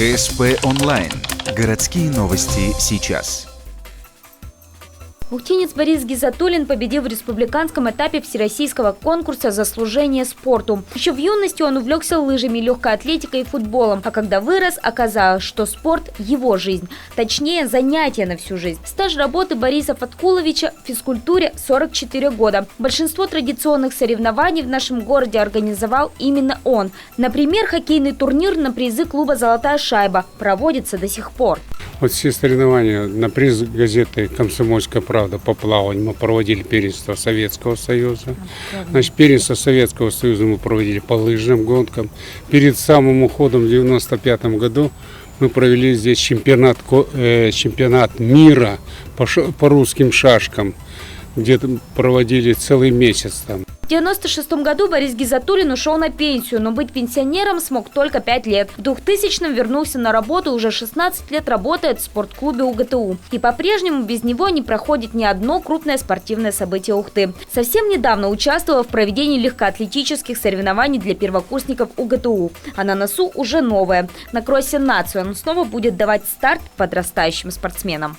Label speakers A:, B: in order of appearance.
A: ГСП онлайн. Городские новости сейчас.
B: Ухтинец Борис Гизатуллин победил в республиканском этапе всероссийского конкурса «За служение спорту». Еще в юности он увлекся лыжами, легкой атлетикой и футболом. А когда вырос, оказалось, что спорт – его жизнь. Точнее, занятие на всю жизнь. Стаж работы Бориса Фаткуловича в физкультуре – 44 года. Большинство традиционных соревнований в нашем городе организовал именно он. Например, хоккейный турнир на призы клуба «Золотая шайба» проводится до сих пор.
C: Вот все соревнования на приз газеты «Комсомольская правда» по плаванию мы проводили первенство Советского Союза. Значит, первенство Советского Союза мы проводили по лыжным гонкам. Перед самым уходом в 1995 году мы провели здесь чемпионат мира по русским шашкам, где проводили целый месяц там.
B: В 1996 году Борис Гизатуллин ушел на пенсию, но быть пенсионером смог только 5 лет. В 2000-м вернулся на работу, уже 16 лет работает в спортклубе УГТУ. И по-прежнему без него не проходит ни одно крупное спортивное событие Ухты. Совсем недавно участвовал в проведении легкоатлетических соревнований для первокурсников УГТУ. А на носу уже новое. На кроссе «Нацию» он снова будет давать старт подрастающим спортсменам.